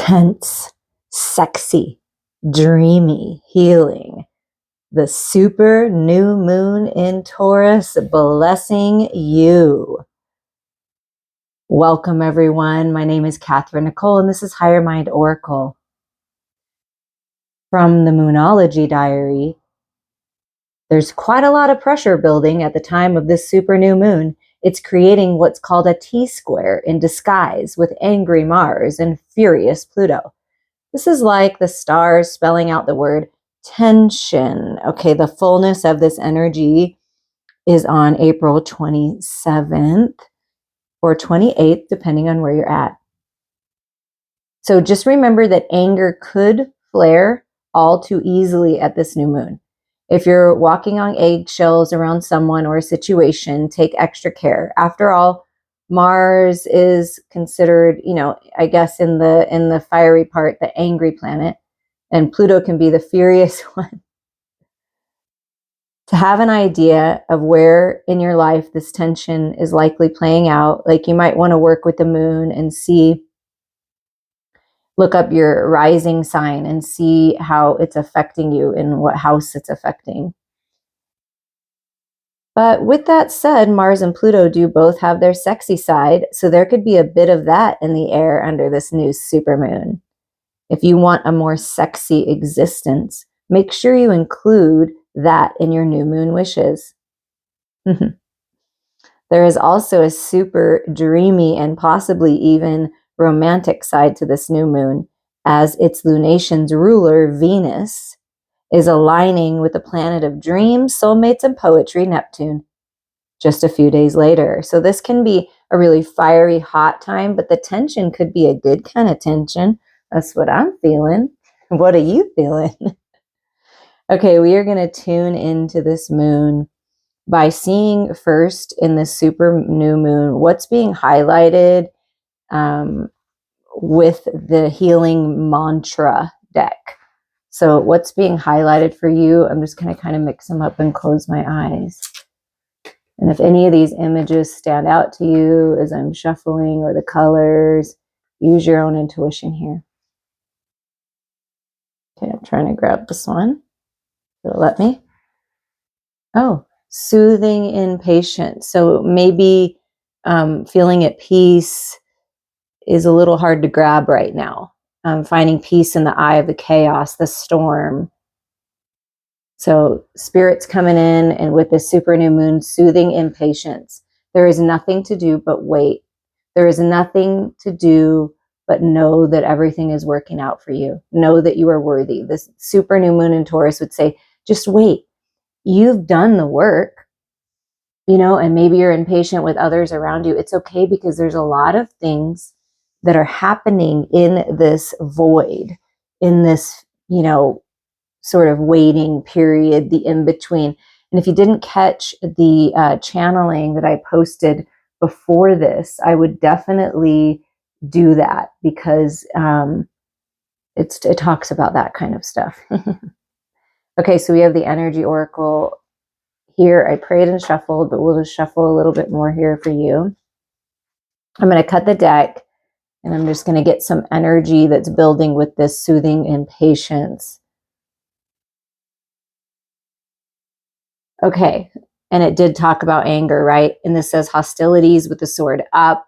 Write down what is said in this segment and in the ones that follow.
intense, sexy, dreamy, healing. The super new moon in Taurus blessing you. Welcome everyone. My name is Catherine Nicole and this is Higher Mind Oracle. From the Moonology Diary, there's quite a lot of pressure building at the time of this super new moon. It's creating what's called a T-square in disguise with angry Mars and furious Pluto. This is like the stars spelling out the word tension. Okay, the fullness of this energy is on April 27th or 28th, depending on where you're at. So just remember that anger could flare all too easily at this new moon. If you're walking on eggshells around someone or a situation, take extra care. After all, Mars is considered, I guess in the fiery part, the angry planet, and Pluto can be the furious one. To have an idea of where in your life this tension is likely playing out, like you might want to work with the moon and look up your rising sign and see how it's affecting you and what house it's affecting. But with that said, Mars and Pluto do both have their sexy side, so there could be a bit of that in the air under this new supermoon. If you want a more sexy existence, make sure you include that in your new moon wishes. There is also a super dreamy and possibly even romantic side to this new moon, as its lunation's ruler, Venus, is aligning with the planet of dreams, soulmates, and poetry, Neptune, just a few days later. So this can be a really fiery, hot time, but the tension could be a good kind of tension. That's what I'm feeling. What are you feeling? Okay, we are going to tune into this moon by seeing first in this super new moon what's being highlighted with the healing mantra deck. So what's being highlighted for you, I'm just going to kind of mix them up and close my eyes. And if any of these images stand out to you as I'm shuffling, or the colors, use your own intuition here. Okay, I'm trying to grab this one. Will it let me? Oh, soothing in patience. So maybe feeling at peace is a little hard to grab right now. Finding peace in the eye of the chaos, the storm. So spirit's coming in, and with this super new moon, soothing impatience. There is nothing to do but wait. There is nothing to do but know that everything is working out for you. Know that you are worthy. This super new moon in Taurus would say, just wait. You've done the work, and maybe you're impatient with others around you. It's okay, because there's a lot of things that are happening in this void, in this, sort of waiting period, the in-between. And if you didn't catch the channeling that I posted before this, I would definitely do that, because it talks about that kind of stuff. Okay, so we have the energy oracle here. I prayed and shuffled, but we'll just shuffle a little bit more here for you. I'm going to cut the deck, and I'm just going to get some energy that's building with this soothing impatience. Okay, and it did talk about anger, right? And this says hostilities with the sword up.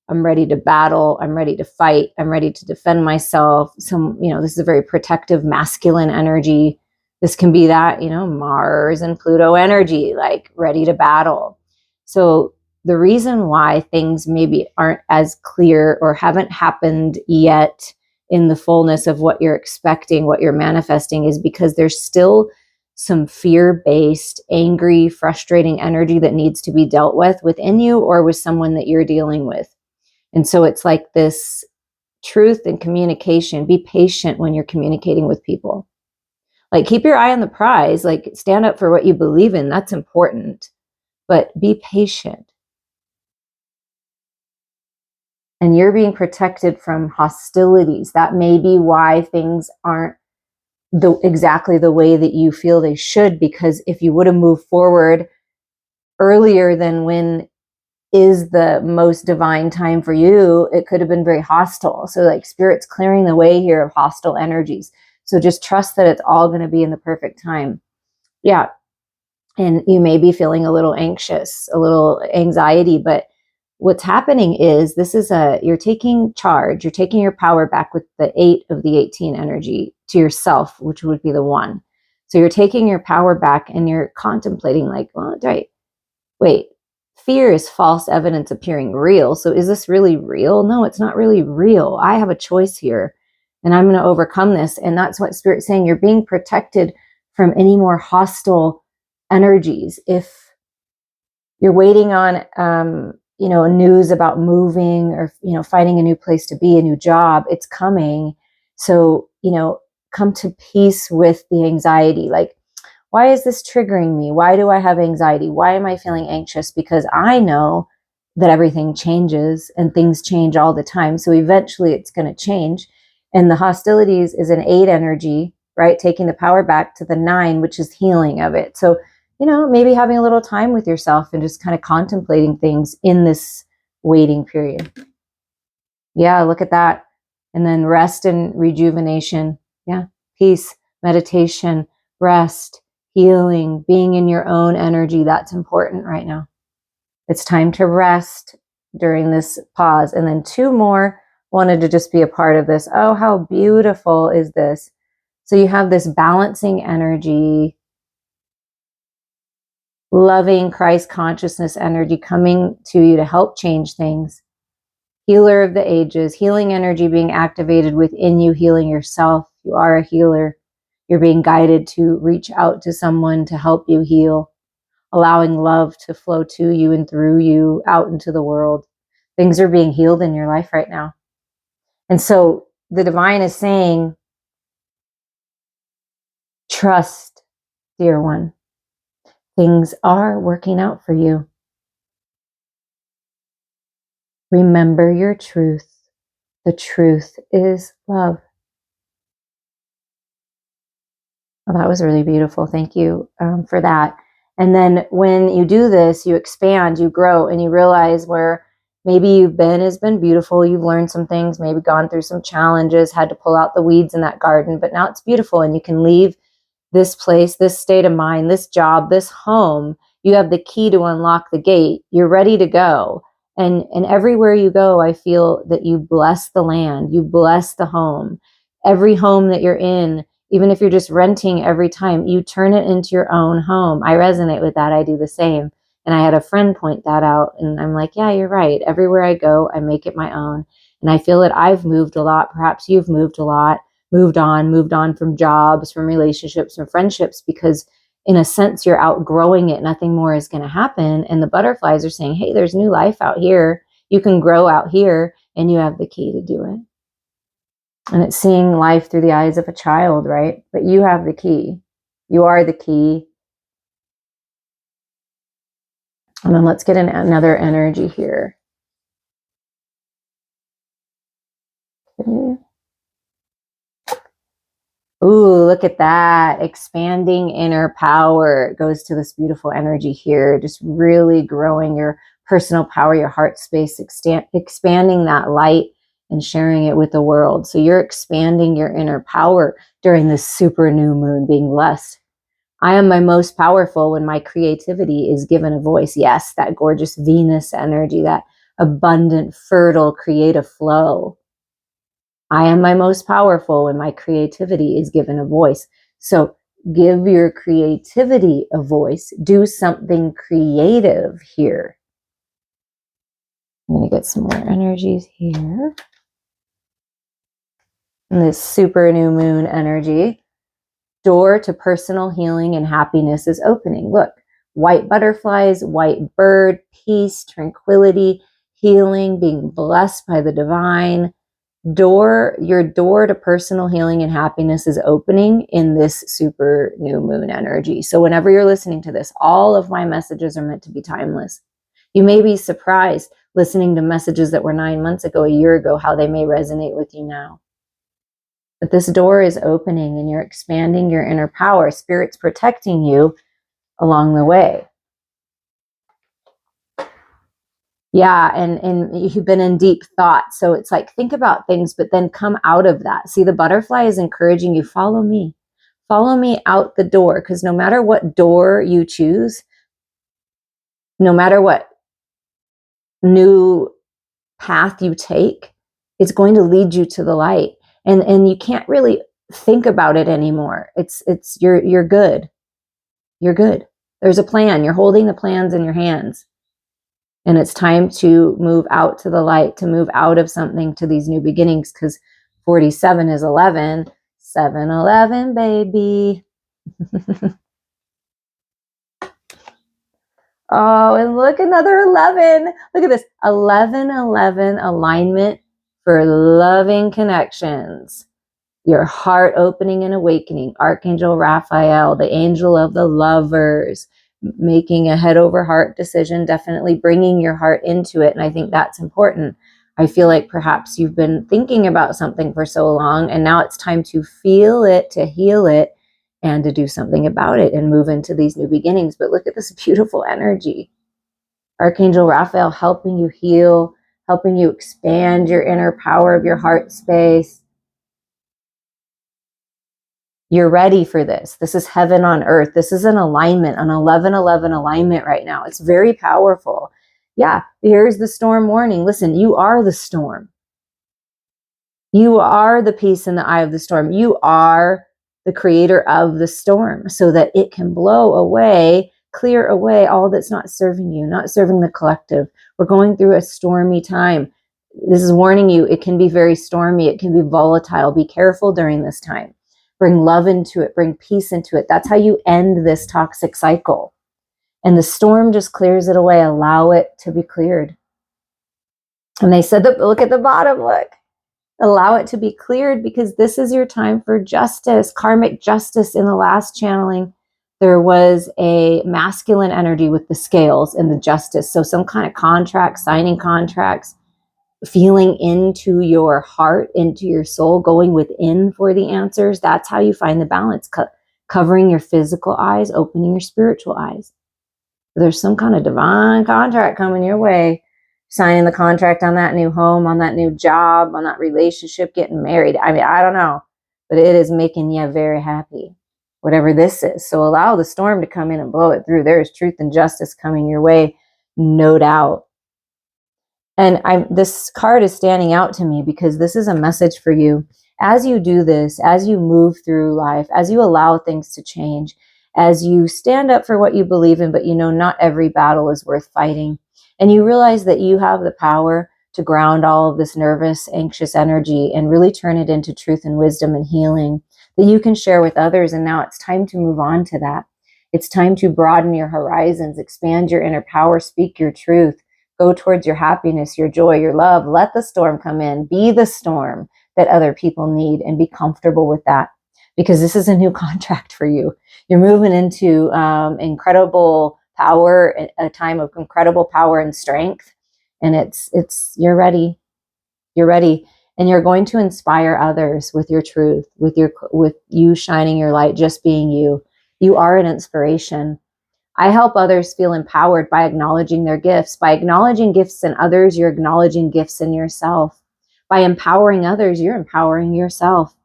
I'm ready to battle. I'm ready to fight. I'm ready to defend myself. This is a very protective, masculine energy. This can be that, Mars and Pluto energy, like ready to battle. So the reason why things maybe aren't as clear or haven't happened yet in the fullness of what you're expecting, what you're manifesting, is because there's still some fear-based, angry, frustrating energy that needs to be dealt with within you or with someone that you're dealing with. And so it's like this truth and communication. Be patient when you're communicating with people. Like, keep your eye on the prize, like stand up for what you believe in. That's important, but be patient. And you're being protected from hostilities. That may be why things aren't exactly the way that you feel they should, because if you would have moved forward earlier than when is the most divine time for you, it could have been very hostile. So like Spirit's clearing the way here of hostile energies. So just trust that it's all going to be in the perfect time. Yeah. And you may be feeling a little anxious, a little anxiety, but what's happening is you're taking charge, you're taking your power back with the 8 of the 18 energy to yourself, which would be the 1. So you're taking your power back and you're contemplating like, well, wait, fear is false evidence appearing real. So is this really real? No, it's not really real. I have a choice here and I'm going to overcome this. And that's what Spirit's saying. You're being protected from any more hostile energies. If you're waiting on, news about moving or, finding a new place to be, a new job, it's coming. So, come to peace with the anxiety. Like, why is this triggering me? Why do I have anxiety? Why am I feeling anxious? Because I know that everything changes and things change all the time. So eventually it's going to change. And the hostilities is an 8 energy, right? Taking the power back to the 9, which is healing of it. So, maybe having a little time with yourself and just kind of contemplating things in this waiting period. Yeah, look at that. And then rest and rejuvenation. Yeah, peace, meditation, rest, healing, being in your own energy. That's important right now. It's time to rest during this pause. And then 2 more wanted to just be a part of this. Oh, how beautiful is this? So you have this balancing energy, loving Christ consciousness energy coming to you to help change things. Healer of the ages, healing energy being activated within you, healing yourself. You are a healer. You're being guided to reach out to someone to help you heal, allowing love to flow to you and through you out into the world. Things are being healed in your life right now. And so the divine is saying, trust, dear one. Things are working out for you. Remember your truth. The truth is love. Well, that was really beautiful. Thank you for that. And then when you do this, you expand, you grow, and you realize where maybe you've been has been beautiful. You've learned some things, maybe gone through some challenges, had to pull out the weeds in that garden, but now it's beautiful and you can leave this place, this state of mind, this job, this home. You have the key to unlock the gate. You're ready to go. And everywhere you go, I feel that you bless the land, you bless the home. Every home that you're in, even if you're just renting every time, you turn it into your own home. I resonate with that. I do the same. And I had a friend point that out and I'm like, yeah, you're right. Everywhere I go, I make it my own. And I feel that I've moved a lot. Perhaps you've moved a lot, moved on from jobs, from relationships, from friendships, because in a sense, you're outgrowing it. Nothing more is going to happen. And the butterflies are saying, hey, there's new life out here. You can grow out here and you have the key to do it. And it's seeing life through the eyes of a child, right? But you have the key. You are the key. And then let's get another energy here. Okay. Ooh, look at that. Expanding inner power. It goes to this beautiful energy here. Just really growing your personal power, your heart space, expanding that light and sharing it with the world. So you're expanding your inner power during this super new moon, being blessed. I am my most powerful when my creativity is given a voice. Yes, that gorgeous Venus energy, that abundant, fertile, creative flow. I am my most powerful when my creativity is given a voice. So give your creativity a voice. Do something creative here. I'm going to get some more energies here. And this super new moon energy. Door to personal healing and happiness is opening. Look, white butterflies, white bird, peace, tranquility, healing, being blessed by the divine. Your door to personal healing and happiness is opening in this super new moon energy. So whenever you're listening to this, all of my messages are meant to be timeless. You may be surprised listening to messages that were 9 months ago, a year ago, how they may resonate with you now. But this door is opening and you're expanding your inner power. Spirit's protecting you along the way. Yeah, and you've been in deep thought. So it's like, think about things, but then come out of that. See, the butterfly is encouraging you, follow me. Follow me out the door, because no matter what door you choose, no matter what new path you take, it's going to lead you to the light. And you can't really think about it anymore. It's you're good. You're good. There's a plan. You're holding the plans in your hands. And it's time to move out to the light, to move out of something to these new beginnings, because 47 is 11. 7-11, baby. Oh, and look, another 11. Look at this. 11-11 alignment for loving connections. Your heart opening and awakening. Archangel Raphael, the angel of the lovers, making a head over heart decision, definitely bringing your heart into it. And I think that's important. I feel like perhaps you've been thinking about something for so long, and now it's time to feel it, to heal it, and to do something about it and move into these new beginnings. But look at this beautiful energy. Archangel Raphael helping you heal, helping you expand your inner power of your heart space. You're ready for this. This is heaven on earth. This is an alignment, an 11-11 alignment right now. It's very powerful. Yeah, here's the storm warning. Listen, you are the storm. You are the peace in the eye of the storm. You are the creator of the storm, so that it can blow away, clear away all that's not serving you, not serving the collective. We're going through a stormy time. This is warning you. It can be very stormy. It can be volatile. Be careful during this time. Bring love into it. Bring peace into it. That's how you end this toxic cycle. And the storm just clears it away. Allow it to be cleared. And they said that, look at the bottom, look. Allow it to be cleared, because this is your time for justice, karmic justice. In the last channeling, there was a masculine energy with the scales and the justice. So some kind of contract, signing contracts, feeling into your heart, into your soul, going within for the answers. That's how you find the balance, covering your physical eyes, opening your spiritual eyes. There's some kind of divine contract coming your way. Signing the contract on that new home, on that new job, on that relationship, getting married. I mean, I don't know, but it is making you very happy, whatever this is. So allow the storm to come in and blow it through. There is truth and justice coming your way, no doubt. And this card is standing out to me because this is a message for you. As you do this, as you move through life, as you allow things to change, as you stand up for what you believe in, but you know not every battle is worth fighting, and you realize that you have the power to ground all of this nervous, anxious energy and really turn it into truth and wisdom and healing that you can share with others. And now it's time to move on to that. It's time to broaden your horizons, expand your inner power, speak your truth, go towards your happiness, your joy, your love. Let the storm come in. Be the storm that other people need, and be comfortable with that, because this is a new contract for you. You're moving into incredible power, a time of incredible power and strength. And you're ready. You're ready. And you're going to inspire others with your truth, with you shining your light, just being you. You are an inspiration. I help others feel empowered by acknowledging their gifts. By acknowledging gifts in others, you're acknowledging gifts in yourself. By empowering others, you're empowering yourself.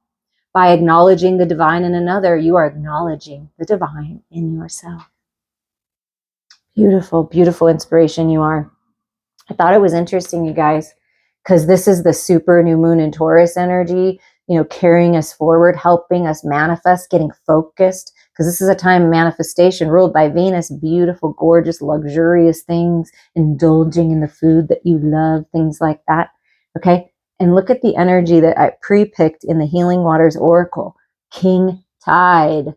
By acknowledging the divine in another, you are acknowledging the divine in yourself. Beautiful, beautiful inspiration you are. I thought it was interesting, you guys, because this is the super new moon in Taurus energy, carrying us forward, helping us manifest, getting focused, because this is a time of manifestation ruled by Venus, beautiful, gorgeous, luxurious things, indulging in the food that you love, things like that. Okay. And look at the energy that I pre-picked in the Healing Waters Oracle. King Tide.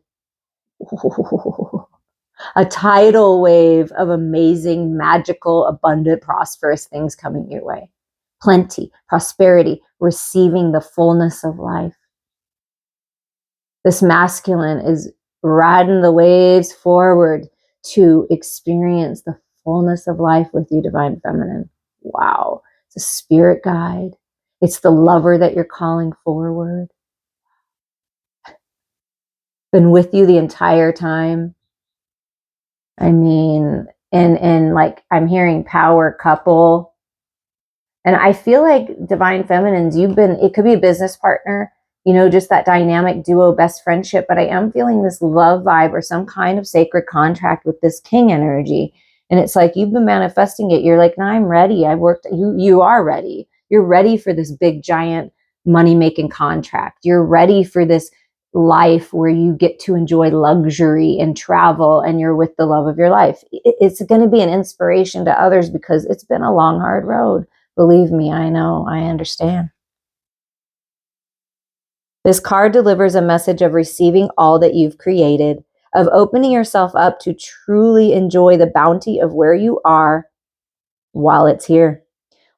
A tidal wave of amazing, magical, abundant, prosperous things coming your way. Plenty, prosperity, receiving the fullness of life. This masculine is riding the waves forward to experience the fullness of life with you, divine feminine. Wow. It's a spirit guide. It's the lover that you're calling forward. Been with you the entire time. I mean, and like I'm hearing power couple. And I feel like divine feminines, it could be a business partner, just that dynamic duo, best friendship. But I am feeling this love vibe or some kind of sacred contract with this king energy. And it's like you've been manifesting it. You're like, no, I'm ready. I've worked. You are ready. You're ready for this big, giant money making contract. You're ready for this life where you get to enjoy luxury and travel and you're with the love of your life. It's going to be an inspiration to others because it's been a long, hard road. Believe me, I know, I understand. This card delivers a message of receiving all that you've created, of opening yourself up to truly enjoy the bounty of where you are while it's here.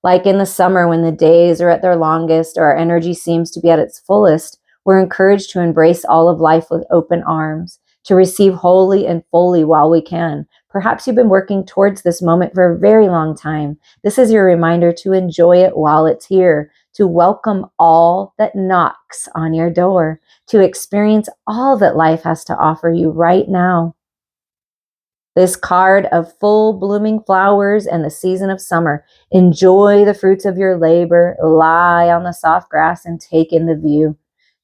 Like in the summer when the days are at their longest or our energy seems to be at its fullest, we're encouraged to embrace all of life with open arms, to receive wholly and fully while we can. Perhaps you've been working towards this moment for a very long time. This is your reminder to enjoy it while it's here, to welcome all that knocks on your door, to experience all that life has to offer you right now. This card of full blooming flowers and the season of summer. Enjoy the fruits of your labor, lie on the soft grass and take in the view.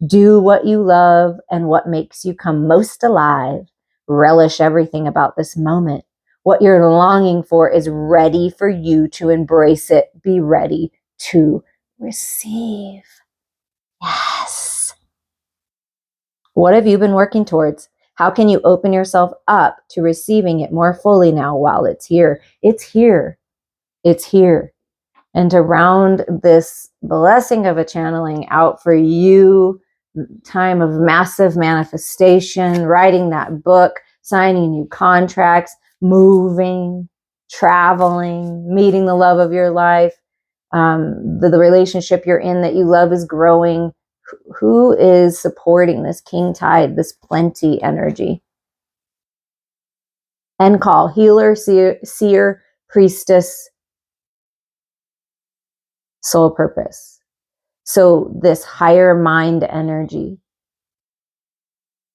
Do what you love and what makes you come most alive. Relish everything about this moment. What you're longing for is ready for you to embrace it. Be ready to receive. Yes. What have you been working towards? How can you open yourself up to receiving it more fully now while it's here? It's here. It's here. And to round this blessing of a channeling out for you, time of massive manifestation, writing that book, signing new contracts, moving, traveling, meeting the love of your life, the relationship you're in that you love is growing. Who is supporting this king tide, this plenty energy? End call, healer, seer, priestess, soul purpose. So this higher mind energy,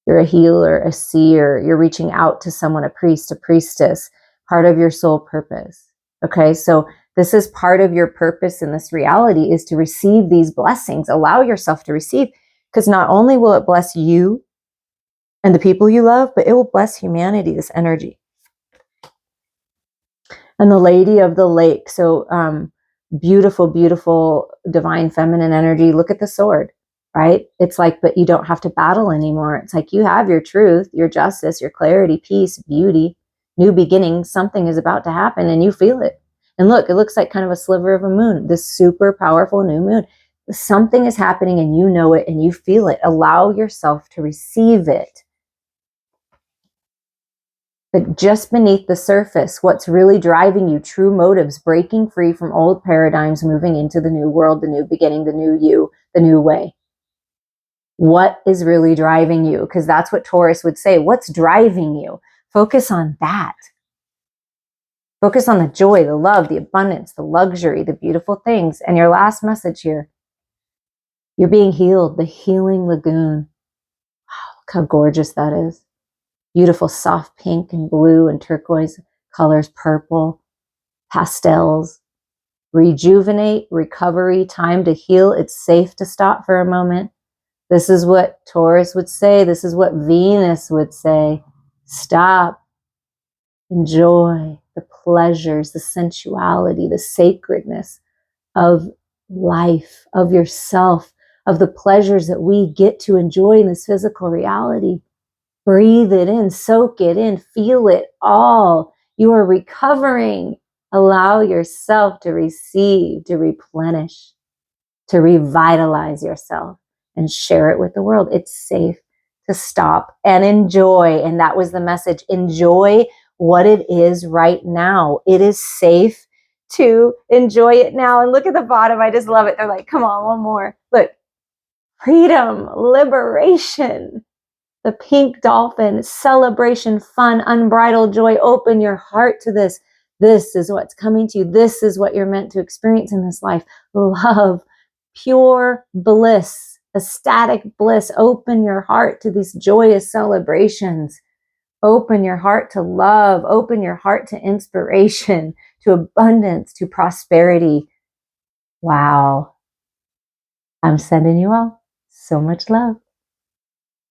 you're a healer, a seer, you're reaching out to someone, a priest, a priestess, part of your soul purpose. Okay, so this is part of your purpose in this reality, is to receive these blessings. Allow yourself to receive, because not only will it bless you and the people you love, but it will bless humanity, this energy. And the Lady of the Lake. So beautiful, beautiful divine feminine energy. Look at the sword, right? It's like, but you don't have to battle anymore. It's like you have your truth, your justice, your clarity, peace, beauty, new beginnings. Something is about to happen and you feel it. And look, it looks like kind of a sliver of a moon, this super powerful new moon. Something is happening and you know it and you feel it. Allow yourself to receive it. But just beneath the surface, what's really driving you, true motives, breaking free from old paradigms, moving into the new world, the new beginning, the new you, the new way. What is really driving you? Because that's what Taurus would say. What's driving you? Focus on that. Focus on the joy, the love, the abundance, the luxury, the beautiful things. And your last message here, you're being healed, the healing lagoon. Wow, look how gorgeous that is. Beautiful soft pink and blue and turquoise colors, purple, pastels. Rejuvenate, recovery, time to heal. It's safe to stop for a moment. This is what Taurus would say. This is what Venus would say. Stop. Enjoy the pleasures, the sensuality, the sacredness of life, of yourself, of the pleasures that we get to enjoy in this physical reality. Breathe it in, soak it in, feel it all. You are recovering. Allow yourself to receive, to replenish, to revitalize yourself and share it with the world. It's safe to stop and enjoy. And that was the message. Enjoy what it is right now. It is safe to enjoy it now. And look at the bottom. I just love it. They're like, come on, one more. Look, freedom, liberation. The pink dolphin, celebration, fun, unbridled joy. Open your heart to this. This is what's coming to you. This is what you're meant to experience in this life. Love, pure bliss, ecstatic bliss. Open your heart to these joyous celebrations. Open your heart to love. Open your heart to inspiration, to abundance, to prosperity. Wow. I'm sending you all so much love.